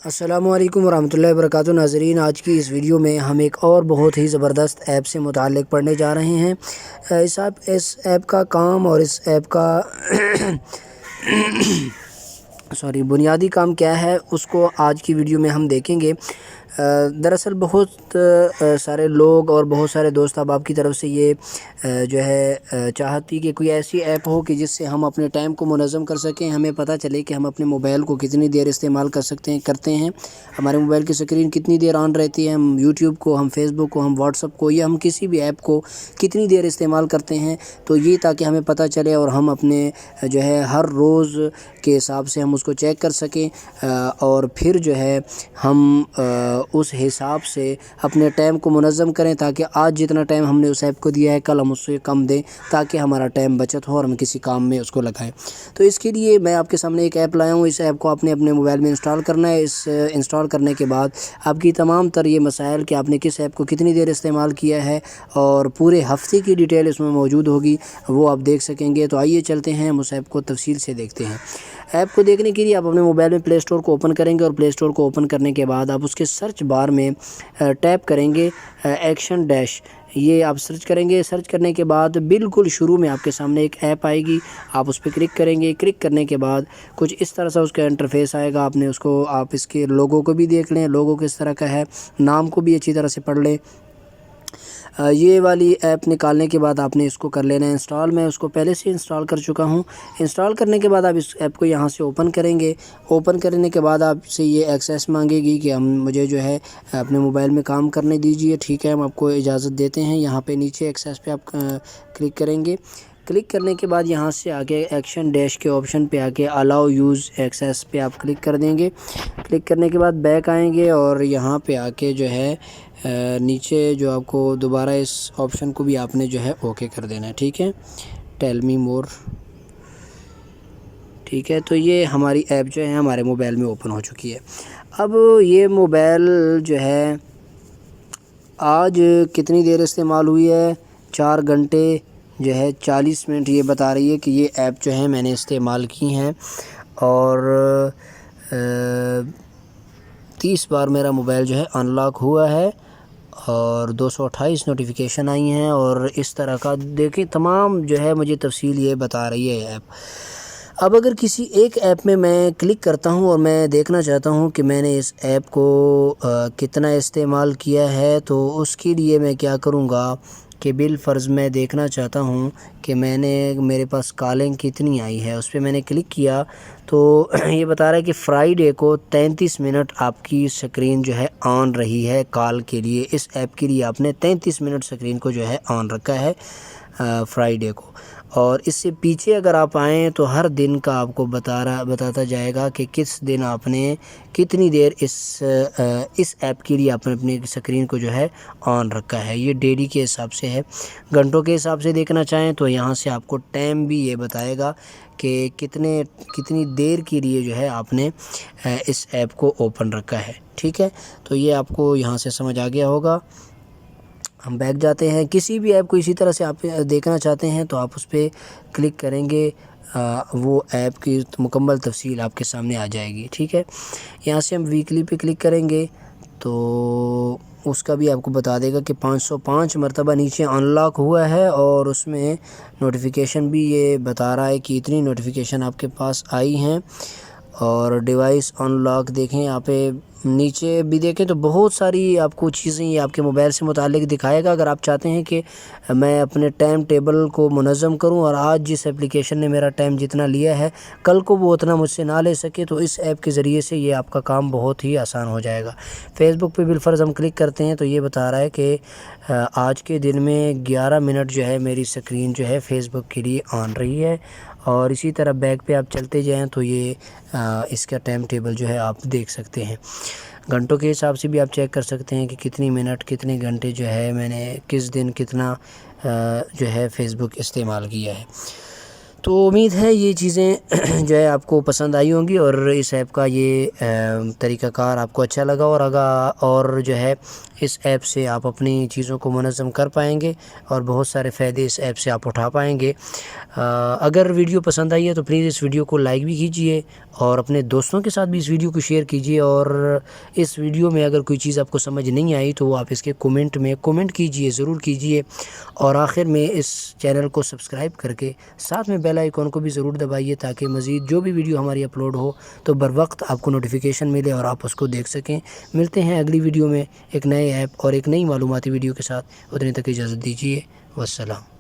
السلام علیکم ورحمۃ اللہ وبرکاتہ ناظرین، آج کی اس ویڈیو میں ہم ایک اور بہت ہی زبردست ایپ سے متعلق پڑھنے جا رہے ہیں۔ اس ایپ کا کام اور اس ایپ کا بنیادی کام کیا ہے اس کو آج کی ویڈیو میں ہم دیکھیں گے۔ دراصل بہت سارے لوگ اور بہت سارے دوست احباب کی طرف سے یہ جو ہے چاہتی کہ کوئی ایسی ایپ ہو کہ جس سے ہم اپنے ٹائم کو منظم کر سکیں، ہمیں پتہ چلے کہ ہم اپنے موبائل کو کتنی دیر استعمال کرتے ہیں، ہمارے موبائل کی سکرین کتنی دیر آن رہتی ہے، ہم یوٹیوب کو، ہم فیس بک کو، ہم واٹس ایپ کو یا ہم کسی بھی ایپ کو کتنی دیر استعمال کرتے ہیں۔ تو یہ تاکہ ہمیں پتہ چلے اور ہم اپنے جو ہے ہر روز کے حساب سے ہم اس کو چیک کر سکیں، اور پھر جو ہے ہم اس حساب سے اپنے ٹائم کو منظم کریں تاکہ آج جتنا ٹائم ہم نے اس ایپ کو دیا ہے کل ہم اس سے کم دیں تاکہ ہمارا ٹائم بچت ہو اور ہم کسی کام میں اس کو لگائیں۔ تو اس کے لیے میں آپ کے سامنے ایک ایپ لایا ہوں۔ اس ایپ کو آپ نے اپنے موبائل میں انسٹال کرنا ہے۔ اس انسٹال کرنے کے بعد آپ کی تمام تر یہ مسائل کہ آپ نے کس ایپ کو کتنی دیر استعمال کیا ہے اور پورے ہفتے کی ڈیٹیل اس میں موجود ہوگی، وہ آپ دیکھ سکیں گے۔ تو آئیے چلتے ہیں ہم اس ایپ کو تفصیل سے دیکھتے ہیں۔ ایپ کو دیکھنے کے لیے آپ اپنے موبائل میں پلے اسٹور کو اوپن کریں گے، اور پلے اسٹور کو اوپن کرنے کے بعد آپ اس کے سرچ بار میں ٹیپ کریں گے ایکشن ڈیش، یہ آپ سرچ کریں گے۔ سرچ کرنے کے بعد بالکل شروع میں آپ کے سامنے ایک ایپ آئے گی، آپ اس پہ کلک کریں گے۔ کلک کرنے کے بعد کچھ اس طرح سے اس کا انٹرفیس آئے گا۔ آپ اس کے لوگو کو بھی دیکھ لیں، لوگو کس طرح کا ہے، نام کو بھی اچھی طرح سے پڑھ لیں۔ یہ والی ایپ نکالنے کے بعد آپ نے اس کو کر لینا ہے انسٹال۔ میں اس کو پہلے سے انسٹال کر چکا ہوں۔ انسٹال کرنے کے بعد آپ اس ایپ کو یہاں سے اوپن کریں گے۔ اوپن کرنے کے بعد آپ سے یہ ایکسیس مانگے گی کہ مجھے جو ہے اپنے موبائل میں کام کرنے دیجیے۔ ٹھیک ہے، ہم آپ کو اجازت دیتے ہیں۔ یہاں پہ نیچے ایکسیس پہ آپ کلک کریں گے۔ کلک کرنے کے بعد یہاں سے آگے ایکشن ڈیش کے آپشن پہ آ کے الاؤ یوز ایکسیس پہ آپ کلک کر دیں گے۔ کلک کرنے کے بعد بیک آئیں گے، اور یہاں پہ آ کے جو ہے نیچے جو آپ کو دوبارہ اس آپشن کو بھی آپ نے جو ہے اوکے کر دینا ہے۔ ٹھیک ہے، ٹیل می مور۔ ٹھیک ہے، تو یہ ہماری ایپ جو ہے ہمارے موبائل میں اوپن ہو چکی ہے۔ اب یہ موبائل جو ہے آج کتنی دیر استعمال ہوئی ہے، 4 گھنٹے جو ہے 40 منٹ یہ بتا رہی ہے کہ یہ ایپ جو ہے میں نے استعمال کی ہیں، اور 30 بار میرا موبائل جو ہے ان لاک ہوا ہے، اور 228 نوٹیفیکیشن آئی ہیں، اور اس طرح کا دیکھیں تمام جو ہے مجھے تفصیل یہ بتا رہی ہے ایپ۔ اب اگر کسی ایک ایپ میں کلک کرتا ہوں اور میں دیکھنا چاہتا ہوں کہ میں نے اس ایپ کو کتنا استعمال کیا ہے، تو اس کے لیے میں کیا کروں گا کہ بالفرض میں دیکھنا چاہتا ہوں کہ میرے پاس کالنگ کتنی آئی ہے۔ اس پہ میں نے کلک کیا تو یہ بتا رہا ہے کہ فرائیڈے کو 33 منٹ آپ کی سکرین جو ہے آن رہی ہے کال کے لیے۔ اس ایپ کے لیے آپ نے 33 منٹ سکرین کو جو ہے آن رکھا ہے فرائیڈے کو، اور اس سے پیچھے اگر آپ آئیں تو ہر دن کا آپ کو بتاتا جائے گا کہ کس دن آپ نے کتنی دیر اس ایپ کے لیے آپ نے اپنی سکرین کو جو ہے آن رکھا ہے۔ یہ ڈیلی کے حساب سے ہے۔ گھنٹوں کے حساب سے دیکھنا چاہیں تو یہاں سے آپ کو ٹائم بھی یہ بتائے گا کہ کتنی دیر کے لیے جو ہے آپ نے اس ایپ کو اوپن رکھا ہے۔ ٹھیک ہے، تو یہ آپ کو یہاں سے سمجھ آ گیا ہوگا۔ ہم بیک جاتے ہیں۔ کسی بھی ایپ کو اسی طرح سے آپ دیکھنا چاہتے ہیں تو آپ اس پہ کلک کریں گے، وہ ایپ کی مکمل تفصیل آپ کے سامنے آ جائے گی۔ ٹھیک ہے، یہاں سے ہم ویکلی پہ کلک کریں گے تو اس کا بھی آپ کو بتا دے گا کہ 505 مرتبہ نیچے ان لاک ہوا ہے، اور اس میں نوٹیفیکیشن بھی یہ بتا رہا ہے کہ اتنی نوٹیفیکیشن آپ کے پاس آئی ہیں۔ اور ڈیوائس ان لاک دیکھیں، یہاں پہ نیچے بھی دیکھیں تو بہت ساری آپ کو چیزیں یہ آپ کے موبائل سے متعلق دکھائے گا۔ اگر آپ چاہتے ہیں کہ میں اپنے ٹائم ٹیبل کو منظم کروں اور آج جس اپلیکیشن نے میرا ٹائم جتنا لیا ہے کل کو وہ اتنا مجھ سے نہ لے سکے، تو اس ایپ کے ذریعے سے یہ آپ کا کام بہت ہی آسان ہو جائے گا۔ فیس بک پہ بالفرض ہم کلک کرتے ہیں تو یہ بتا رہا ہے کہ آج کے دن میں 11 منٹ جو ہے میری سکرین جو ہے فیس بک کے لیے آن رہی ہے، اور اسی طرح بیک پہ آپ چلتے جائیں تو یہ اس کا ٹائم ٹیبل جو ہے آپ دیکھ سکتے ہیں۔ گھنٹوں کے حساب سے بھی آپ چیک کر سکتے ہیں کہ کتنی منٹ کتنے گھنٹے جو ہے میں نے کس دن کتنا جو ہے فیس بک استعمال کیا ہے۔ تو امید ہے یہ چیزیں جو ہے آپ کو پسند آئی ہوں گی، اور اس ایپ کا یہ طریقہ کار آپ کو اچھا لگا، اور جو ہے اس ایپ سے آپ اپنی چیزوں کو منظم کر پائیں گے، اور بہت سارے فائدے اس ایپ سے آپ اٹھا پائیں گے۔ اگر ویڈیو پسند آئی ہے تو پلیز اس ویڈیو کو لائک بھی کیجئے، اور اپنے دوستوں کے ساتھ بھی اس ویڈیو کو شیئر کیجئے، اور اس ویڈیو میں اگر کوئی چیز آپ کو سمجھ نہیں آئی تو وہ آپ اس کے کومنٹ میں کومنٹ کیجئے، ضرور کیجئے، اور آخر میں اس چینل کو سبسکرائب کر کے ساتھ میں بیل آئیکن کو بھی ضرور دبائیے، تاکہ مزید جو بھی ویڈیو ہماری اپلوڈ ہو تو بر وقت آپ کو نوٹیفیکیشن ملے اور آپ اس کو دیکھ سکیں۔ ملتے ہیں اگلی ویڈیو میں ایک نئے ایپ اور ایک نئی معلوماتی ویڈیو کے ساتھ، اتنے تک اجازت دیجیے، والسلام۔